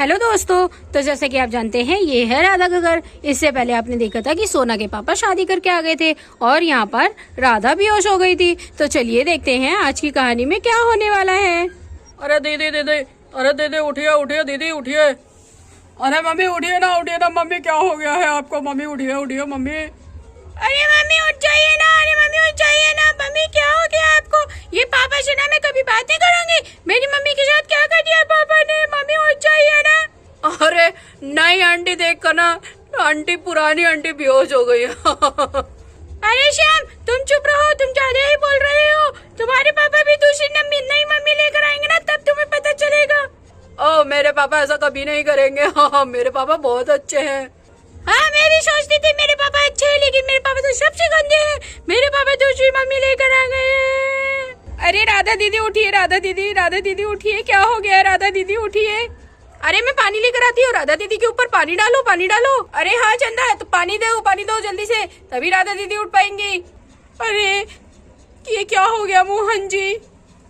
Hello दोस्तों। तो जैसे कि आप जानते हैं ये है राधा का घर। इससे पहले आपने देखा था कि सोना के पापा शादी करके आ गए थे और यहाँ पर राधा बेहोश हो गई थी। तो चलिए देखते हैं आज की कहानी में क्या होने वाला है। अरे दीदी दीदी, अरे दीदी उठिए उठिए दीदी उठिए। अरे मम्मी उठिए ना मम्मी, क्या हो गया है आपको? मम्मी उठिए उठिए मम्मी। अरे मम्मी उठ जाइए ना, अरे मम्मी उठ जाइए ना। मम्मी क्या हो गया आपको? ये पापा से ना मैं कभी बात नहीं करूंगी। मेरी मम्मी के साथ क्या कर दिया पापा ने? मम्मी उठ जाइए ना। अरे नहीं आंटी, देख कर ना, आंटी पुरानी आंटी बेहोश हो गई है। अरे श्याम तुम चुप रहो, तुम ज्यादा ही बोल रहे हो। तुम्हारे पापा भी दूसरी नई मम्मी लेकर आएंगे ना, तब तुम्हें पता चलेगा। ओ मेरे पापा ऐसा कभी नहीं करेंगे। हाँ मेरे पापा बहुत अच्छे हैं। हाँ मैं भी सोचती थी मेरे पापा अच्छे हैं, लेकिन मेरे पापा तो सबसे गंदे हैं। मेरे पापा दूसरी मम्मी लेकर आ गए हैं। अरे राधा दीदी उठिए, राधा दीदी उठिए। क्या हो गया राधा दीदी उठिए। अरे मैं पानी लेकर आती हूँ। राधा दीदी के ऊपर पानी डालो। अरे हाँ चंदा, तो पानी दो जल्दी से, तभी राधा दीदी उठ पाएंगी। अरे ये क्या हो गया मोहन जी?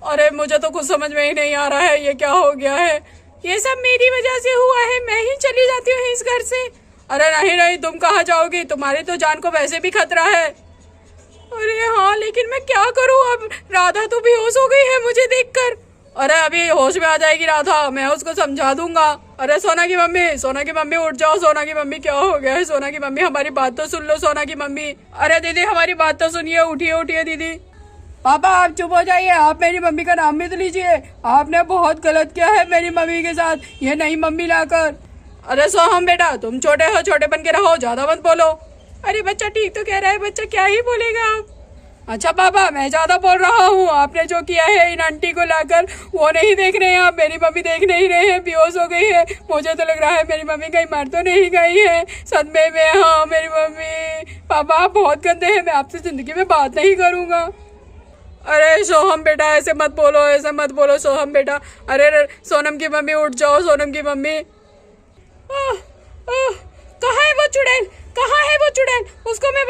अरे मुझे तो कुछ समझ में ही नहीं आ रहा है, ये क्या हो गया है? ये सब मेरी वजह से हुआ है, मैं ही चली जाती हूँ इस घर से। अरे नहीं, तुम कहाँ जाओगी? तुम्हारी तो जान को वैसे भी खतरा है। अरे हाँ लेकिन मैं क्या करूँ अब? राधा तो बेहोश हो गई है मुझे देखकर। अरे अभी होश में आ जाएगी राधा, मैं उसको समझा दूंगा। अरे सोना की मम्मी उठ जाओ। सोना की मम्मी क्या हो गया है? सोना की मम्मी हमारी बात तो सुन लो। सोना की मम्मी, अरे दीदी हमारी बात तो सुनिए, उठिए दीदी। पापा आप चुप हो जाइए, आप मेरी मम्मी का नाम भी तो लीजिए। आपने बहुत गलत किया है मेरी मम्मी के साथ, ये नई मम्मी लाकर। अरे सोहम बेटा, तुम छोटे हो, छोटे बन के रहो, ज्यादा मत बोलो। अरे बच्चा ठीक तो कह रहा है, बच्चा क्या ही बोलेगा अब। अच्छा पापा, मैं ज्यादा बोल रहा हूँ। आपने जो किया है इन आंटी को लाकर, वो नहीं देख रहे हैं आप। मेरी मम्मी देख नहीं रहे हैं, बेहोश हो गई है। मुझे तो लग रहा है मेरी मम्मी कहीं मर तो नहीं गई है, सदमे में। हाँ मेरी मम्मी। पापा आप बहुत गंदे हैं, मैं आपसे जिंदगी में बात नहीं करूंगा। अरे सोहम बेटा ऐसे मत बोलो सोहम बेटा। अरे सोनम की मम्मी उठ जाओ, सोनम की मम्मी। कहाँ है वो चुड़ैल? उसको मैं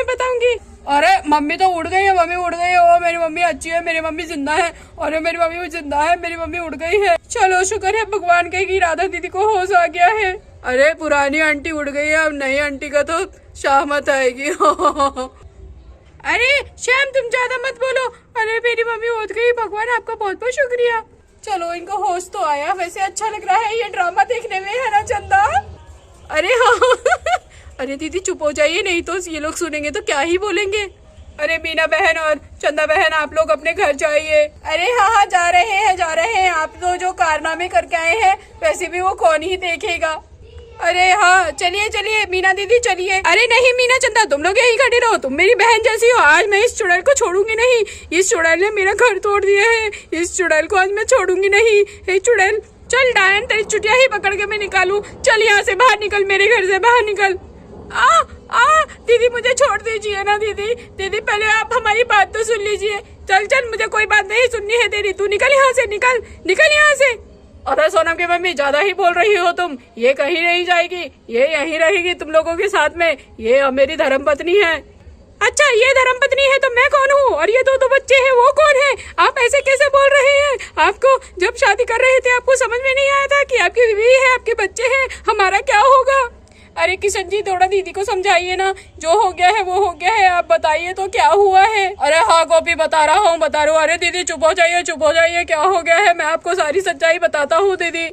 बताऊंगी। अरे मम्मी तो उड़ गई है, ओ मेरी मम्मी अच्छी है, मेरी मम्मी जिंदा है। अरे मेरी मम्मी जिंदा है, मेरी मम्मी उड़ गई है। चलो शुक्र है भगवान के कि राधा दीदी को होश आ गया है। अरे पुरानी आंटी उड़ गई है, अब नई आंटी का तो शामत आएगी। अरे श्याम तुम ज्यादा मत बोलो। अरे मेरी मम्मी उठ गई, भगवान आपका बहुत बहुत शुक्रिया। चलो इनको होश तो आया। वैसे अच्छा लग रहा है ये ड्रामा देखने में, है ना चंदा? अरे हाँ। अरे दीदी चुप हो जाइए, नहीं तो ये लोग सुनेंगे तो क्या ही बोलेंगे। अरे मीना बहन और चंदा बहन आप लोग अपने घर जाइए। अरे हाँ जा रहे हैं। आप तो जो कारनामे करके आए हैं, वैसे भी वो कौन ही देखेगा। अरे हाँ चलिए मीना दीदी चलिए। अरे नहीं मीना चंदा, तुम लोग यही खड़े रहो, तुम मेरी बहन जैसी हो। आज मैं इस चुड़ैल को छोड़ूंगी नहीं। इस चुड़ैल ने मेरा घर तोड़ दिया है, इस चुड़ैल को आज मैं छोड़ूंगी नहीं। हे चुड़ैल चल, डायन तेरी चुटिया ही पकड़ के मैं निकालूं। चल यहाँ से बाहर निकल, मेरे घर से बाहर निकल। दीदी मुझे छोड़ दीजिए ना दीदी पहले आप हमारी बात तो सुन लीजिए। चल मुझे कोई बात नहीं सुननी है तेरी, तू निकल यहाँ से, निकल यहाँ से। अरे सोनम की मम्मी ज्यादा ही बोल रही हो तुम, ये कहीं नहीं जाएगी, ये यहीं रहेगी तुम लोगों के साथ में। ये मेरी धर्मपत्नी है। अच्छा ये धर्मपत्नी है तो मैं कौन हूँ? और ये दो बच्चे हैं, वो कौन है? आप ऐसे कैसे बोल रहे हैं? आपको जब शादी कर रहे थे आपको समझ में नहीं आया था कि आपकी बीवी है, आपके बच्चे हैं, हमारा क्या होगा? अरे किशन जी थोड़ा दीदी को समझाइए ना, जो हो गया है वो हो गया है, आप बताइए तो क्या हुआ है। अरे हाँ गोपी बता रहा हूँ। अरे दीदी चुप हो जाइए, क्या हो गया है, मैं आपको सारी सच्चाई बताता हूँ दीदी।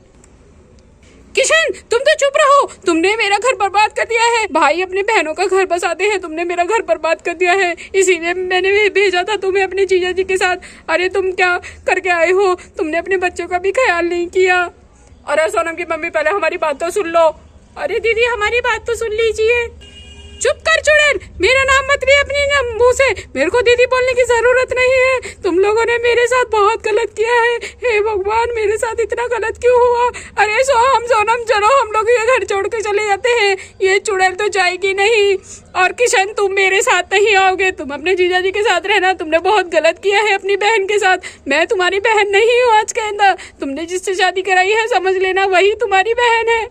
किशन तुम तो चुप रहो, तुमने मेरा घर बर्बाद कर दिया है। भाई अपने बहनों का घर बसाते हैं, तुमने मेरा घर बर्बाद कर दिया है, इसीलिए मैंने भेजा था तुम्हें अपने जीजा जी के साथ। अरे तुम क्या करके आए हो? तुमने अपने बच्चों का भी ख्याल नहीं किया। अरे सोनम की मम्मी पहले हमारी बात तो सुन लो। अरे दीदी हमारी बात तो सुन लीजिए। चुप कर चुड़ैल, मेरा नाम मत ले अपने मुंह से। मेरे को दीदी बोलने की जरूरत नहीं है। तुम लोगों ने मेरे साथ बहुत गलत किया है। हे भगवान मेरे साथ इतना गलत क्यों हुआ? अरे सोनम चलो हम लोग ये घर छोड़ के चले जाते हैं, ये चुड़ैल तो जाएगी नहीं। और किशन तुम मेरे साथ नहीं आओगे, तुम अपने जीजा जी के साथ रहना। तुमने बहुत गलत किया है अपनी बहन के साथ। मैं तुम्हारी बहन नहीं हूँ आज के अंदर। तुमने जिससे शादी कराई है समझ लेना वही तुम्हारी बहन है।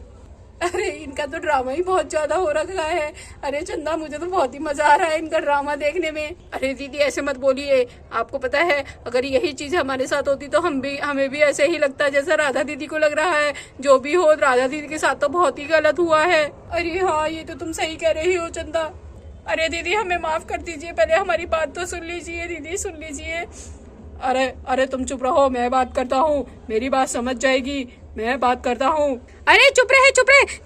अरे इनका तो ड्रामा ही बहुत ज्यादा हो रखा है। अरे चंदा, मुझे तो बहुत ही मजा आ रहा है इनका ड्रामा देखने में। अरे दीदी ऐसे मत बोलिए, आपको पता है अगर यही चीज हमारे साथ होती तो हमें भी ऐसे ही लगता जैसा राधा दीदी को लग रहा है। जो भी हो, राधा दीदी के साथ तो बहुत ही गलत हुआ है। अरे हाँ, ये तो तुम सही कह रही हो चंदा। अरे दीदी हमें माफ कर दीजिए, पहले हमारी बात तो सुन लीजिए दीदी, सुन लीजिए। अरे अरे तुम चुप रहो, मैं बात करता हूँ, मेरी बात समझ जाएगी, मैं बात करता हूँ। अरे चुप रहे,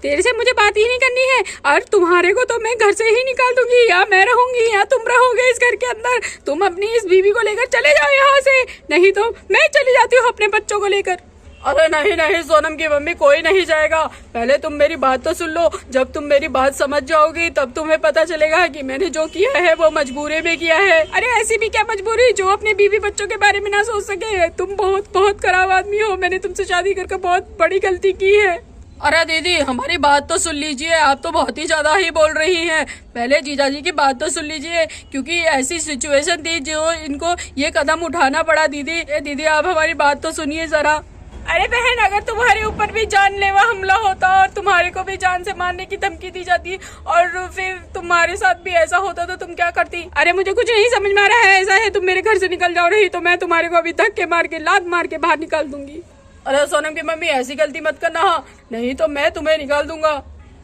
तेरे से मुझे बात ही नहीं करनी है। और तुम्हारे को तो मैं घर से ही निकाल दूंगी, या मैं रहूंगी या तुम रहोगे इस घर के अंदर। तुम अपनी इस बीवी को लेकर चले जाओ यहाँ से, नहीं तो मैं चली जाती हूँ अपने बच्चों को लेकर। अरे नहीं नहीं सोनम की मम्मी, कोई नहीं जाएगा। पहले तुम मेरी बात तो सुन लो, जब तुम मेरी बात समझ जाओगी तब तुम्हें पता चलेगा कि मैंने जो किया है वो मजबूरी में किया है। अरे ऐसी भी क्या मजबूरी जो अपने बीवी बच्चों के बारे में ना सोच सके। तुम बहुत बहुत खराब आदमी हो, मैंने तुमसे शादी करके बहुत बड़ी गलती की है। अरे दीदी हमारी बात तो सुन लीजिए, आप तो बहुत ही ज्यादा ही बोल रही हैं। पहले जीजाजी की बात तो सुन लीजिए, क्योंकि ऐसी सिचुएशन थी जो इनको ये कदम उठाना पड़ा। दीदी आप हमारी बात तो सुनिए जरा। अरे बहन, अगर तुम्हारे ऊपर भी जानलेवा हमला होता और तुम्हारे को भी जान से मारने की धमकी दी जाती और फिर तुम्हारे साथ भी ऐसा होता तो तुम क्या करती? अरे मुझे कुछ नहीं समझ में आ रहा है। ऐसा है तुम मेरे घर से निकल जाओ, रही तो मैं तुम्हारे को अभी धक्के मार के लात मार के बाहर निकाल दूंगी। अरे सोनम की मम्मी ऐसी गलती मत करना, नहीं तो मैं तुम्हें निकाल दूंगा।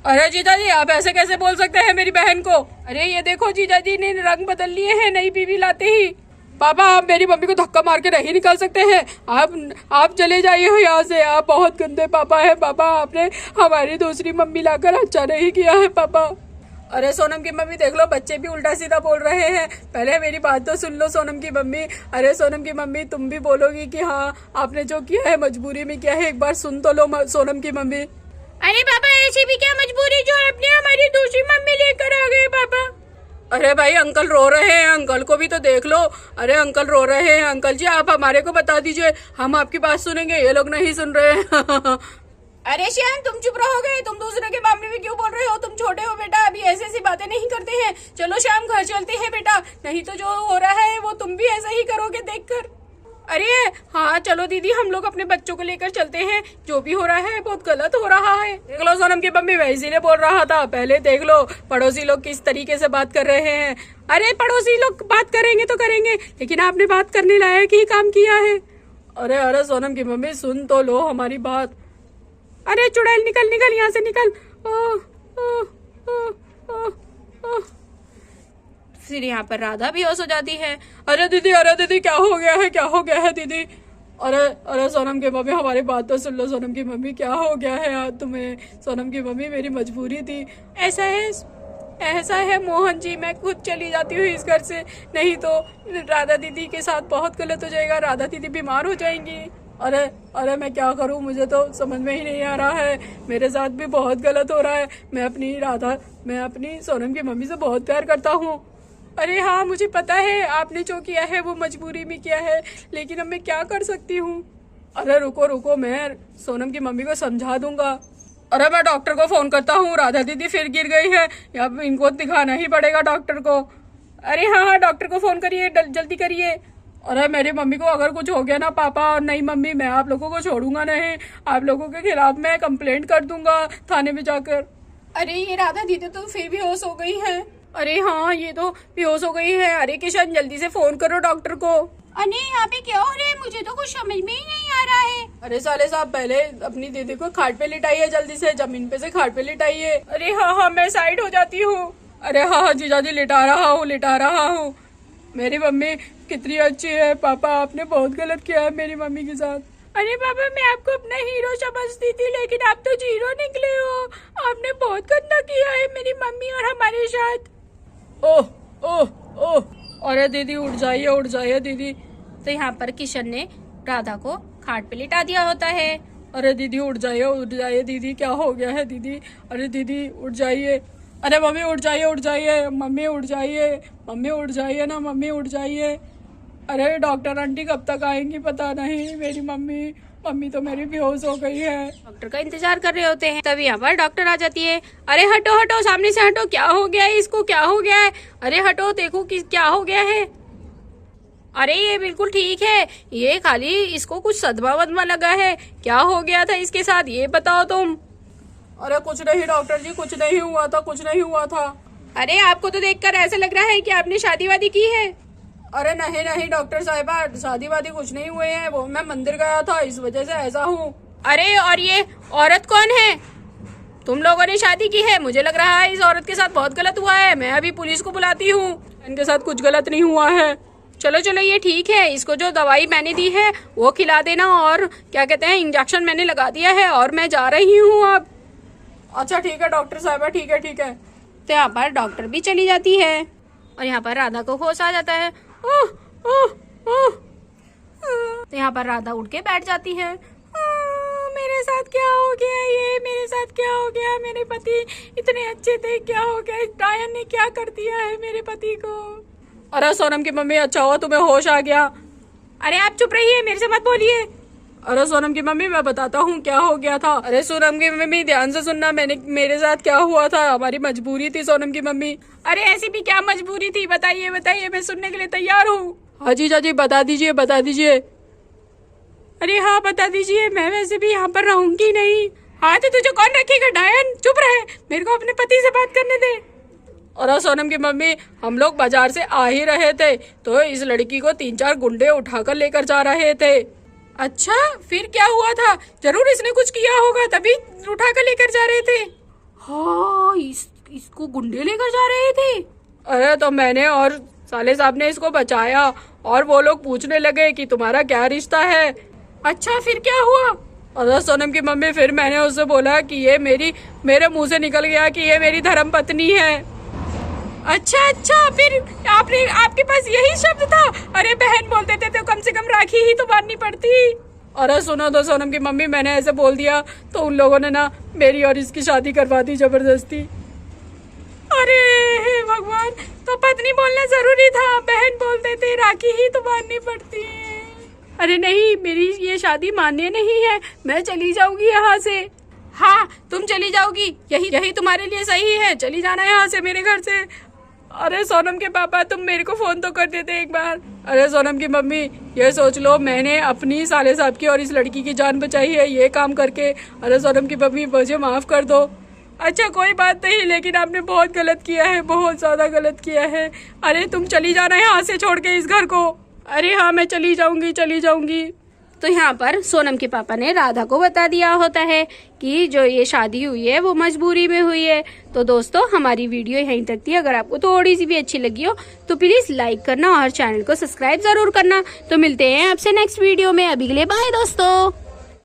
अरे जीजाजी आप ऐसे कैसे बोल सकते हैं मेरी बहन को? अरे ये देखो, जीजाजी ने रंग बदल लिए हैं नई बीवी लाते ही। पापा आप मेरी मम्मी को धक्का मार के नहीं निकाल सकते हैं। आप चले जाइए यहाँ से, आप बहुत गंदे पापा है। पापा आपने हमारी दूसरी मम्मी लाकर अच्छा नहीं किया है पापा। अरे सोनम की मम्मी देख लो, बच्चे भी उल्टा सीधा बोल रहे हैं। पहले मेरी बात तो सुन लो सोनम की मम्मी। अरे सोनम की मम्मी तुम भी बोलोगी कि हाँ आपने जो किया है मजबूरी में किया है, एक बार सुन तो लो सोनम की मम्मी। अरे पापा ऐसी भी क्या मजबूरी जो आपने हमारी दूसरी मम्मी लेकर आ गए पापा? अरे भाई अंकल रो रहे हैं, अंकल को भी तो देख लो। अरे अंकल रो रहे हैं। अंकल जी आप हमारे को बता दीजिए, हम आपकी बात सुनेंगे, ये लोग नहीं सुन रहे हैं। अरे श्याम तुम चुप रहोगे? तुम दूसरे के मामले में क्यों बोल रहे हो? तुम छोटे हो बेटा, अभी ऐसी बातें नहीं करते हैं। चलो श्याम घर चलते हैं बेटा, नहीं तो जो हो रहा है वो तुम भी ऐसा ही करोगे देखकर। अरे हाँ चलो दीदी, हम लोग अपने बच्चों को लेकर चलते हैं। जो भी हो रहा है बहुत गलत हो रहा है। देख लो सोनम की मम्मी, मैं इसीलिए बोल रहा था। पहले देख लो पड़ोसी लोग किस तरीके से बात कर रहे हैं। अरे पड़ोसी लोग बात करेंगे तो करेंगे, लेकिन आपने बात करने लायक ही काम किया है। अरे सोनम की मम्मी सुन तो लो हमारी बात। अरे चुड़ैल निकल यहाँ से निकल। फिर यहाँ पर राधा भी होश हो जाती है। अरे दीदी क्या हो गया है दीदी? अरे सोनम की मम्मी हमारी बात तो सुन लो। सोनम की मम्मी क्या हो गया है आज तुम्हें? सोनम की मम्मी मेरी मजबूरी थी। ऐसा है मोहन जी, मैं खुद चली जाती हूँ इस घर से, नहीं तो राधा दीदी के साथ बहुत गलत हो जाएगा। राधा दीदी बीमार हो जाएंगी। अरे मैं क्या करूं, मुझे तो समझ में ही नहीं आ रहा है। मेरे साथ भी बहुत गलत हो रहा है। मैं अपनी सोनम की मम्मी से बहुत प्यार करता हूँ। अरे हाँ मुझे पता है, आपने जो किया है वो मजबूरी में किया है, लेकिन अब मैं क्या कर सकती हूँ? अरे रुको, मैं सोनम की मम्मी को समझा दूंगा। अरे मैं डॉक्टर को फोन करता हूँ। राधा दीदी फिर गिर गई है, या इनको दिखाना ही पड़ेगा डॉक्टर को। अरे हाँ डॉक्टर को फोन करिए, जल्दी करिए। अरे मेरी मम्मी को अगर कुछ हो गया ना पापा और नहीं मम्मी, मैं आप लोगों को छोड़ूंगा नहीं। आप लोगों के खिलाफ मैं कंप्लेंट कर दूंगा थाने में जाकर। अरे ये राधा दीदी तो फिर भी होश हो गई है। अरे हाँ ये तो बेहोश हो गई है। अरे किशन जल्दी से फोन करो डॉक्टर को। अरे यहाँ पे क्या हो रहा है? मुझे तो कुछ समझ में ही नहीं आ रहा है। अरे साले साहब पहले अपनी दीदी को खाट पे लिटाइए, जल्दी से जमीन पे से खाट पे लिटाइए। अरे हाँ मैं साइड हो जाती हूँ। अरे हाँ जीजाजी लिटा रहा हूँ। मेरी मम्मी कितनी अच्छी है। पापा आपने बहुत गलत किया है मेरी मम्मी के साथ। अरे पापा मैं आपको अपना हीरो समझती थी, लेकिन आप तो जीरो निकले हो। आपने बहुत गंदा किया है मेरी मम्मी और हमारे साथ। ओह अरे दीदी उठ जाइए दीदी। तो यहाँ पर किशन ने राधा को खाट पे लिटा दिया होता है। अरे दीदी उठ जाइए दीदी, क्या हो गया है दीदी? अरे दीदी उठ जाइए। अरे मम्मी उठ जाइए मम्मी उठ जाइए ना, मम्मी उठ जाइए। अरे डॉक्टर आंटी कब तक आएंगी पता नहीं। मेरी मम्मी तो मेरी बेहोश हो गई है। डॉक्टर का इंतजार कर रहे होते हैं, तभी यहाँ पर डॉक्टर आ जाती है। अरे हटो सामने से हटो, क्या हो गया है इसको? क्या हो गया है? अरे हटो देखो कि क्या हो गया है। अरे ये बिल्कुल ठीक है, ये खाली इसको कुछ सदमा वदमा लगा है। क्या हो गया था इसके साथ ये बताओ तुम। अरे कुछ नहीं डॉक्टर जी, कुछ नहीं हुआ था, कुछ नहीं हुआ था। अरे आपको तो देखकर ऐसा लग रहा है कि आपने शादी वादी की है। अरे नहीं नहीं डॉक्टर साहिबा, शादी वादी कुछ नहीं हुए हैं, वो मैं मंदिर गया था इस वजह से ऐसा हूँ। अरे और ये औरत कौन है? तुम लोगों ने शादी की है, मुझे लग रहा है इस औरत के साथ बहुत गलत हुआ है। मैं अभी पुलिस को बुलाती हूँ। इनके साथ कुछ गलत नहीं हुआ है। चलो चलो ये ठीक है, इसको जो दवाई मैंने दी है वो खिला देना, और क्या कहते हैं इंजेक्शन मैंने लगा दिया है, और मैं जा रही हूँ अब। अच्छा ठीक है डॉक्टर साहिबा, ठीक है ठीक है। तो यहाँ पर डॉक्टर भी चली जाती है और यहाँ पर राधा को होश आ जाता है। ओह ओह ओह। तो यहाँ पर राधा उठ के बैठ जाती है। मेरे साथ क्या हो गया, ये मेरे साथ क्या हो गया? मेरे पति इतने अच्छे थे, क्या हो गया? डायन ने क्या कर दिया है मेरे पति को? अरे सोनम की मम्मी, अच्छा हुआ तुम्हें होश आ गया। अरे आप चुप रहिए, मेरे से मत बोलिए। अरे सोनम की मम्मी मैं बताता हूँ क्या हो गया था। अरे सोनम की मम्मी ध्यान से सुनना, मेरे साथ क्या हुआ था, हमारी मजबूरी थी सोनम की मम्मी। अरे ऐसी भी क्या मजबूरी थी? बताइए बताइए, मैं सुनने के लिए तैयार हूँ। हाँ जी चाची बता दीजिए, बता दीजिए। अरे हाँ बता दीजिए, मैं वैसे भी यहाँ पर रहूंगी नहीं। हाँ तो तुझे कौन रखेगा डायन? चुप रहे, मेरे को अपने पति से बात करने दे। और सोनम की मम्मी, हम लोग बाजार से आ ही रहे थे तो इस लड़की को 3-4 गुंडे उठाकर लेकर जा रहे थे। अच्छा फिर क्या हुआ था? जरूर इसने कुछ किया होगा तभी उठाकर लेकर जा रहे थे। हाँ इसको गुंडे लेकर जा रहे थे। अरे तो मैंने और साले साहब ने इसको बचाया और वो लोग पूछने लगे कि तुम्हारा क्या रिश्ता है। अच्छा फिर क्या हुआ? और सोनम की मम्मी फिर मैंने उससे बोला कि ये मेरे मुंह से निकल गया कि ये मेरी धर्म पत्नी है। अच्छा फिर आपके पास यही शब्द था? अरे बहन बोलते थे तो कम से कम राखी ही तो बांधनी पड़ती। अरे सुनो तो सोनम की मम्मी, मैंने ऐसे बोल दिया तो उन लोगों ने ना मेरी और इसकी शादी करवा दी जबरदस्ती। अरे हे भगवान, तो पत्नी बोलना जरूरी था, बहन बोलते थे राखी ही तो बांधनी पड़ती है। अरे नहीं, मेरी ये शादी मान्य नहीं है, मैं चली जाऊंगी यहाँ से। हाँ तुम चली जाओगी, यही तुम्हारे लिए सही है, चली जाना यहाँ से, मेरे घर से। अरे सोनम के पापा, तुम मेरे को फोन तो कर देते एक बार। अरे सोनम की मम्मी, ये सोच लो मैंने अपनी साले साहब की और इस लड़की की जान बचाई है ये काम करके। अरे सोनम की मम्मी मुझे माफ कर दो। अच्छा कोई बात नहीं, लेकिन आपने बहुत गलत किया है, बहुत ज्यादा गलत किया है। अरे तुम चली जाना यहाँ से छोड़ के इस घर को। अरे हाँ मैं चली जाऊंगी। तो यहाँ पर सोनम के पापा ने राधा को बता दिया होता है कि जो ये शादी हुई है वो मजबूरी में हुई है। तो दोस्तों हमारी वीडियो यहीं तक थी। अगर आपको थोड़ी सी भी अच्छी लगी हो तो प्लीज लाइक करना और चैनल को सब्सक्राइब जरूर करना। तो मिलते हैं आपसे नेक्स्ट वीडियो में, अभी के लिए बाय दोस्तों।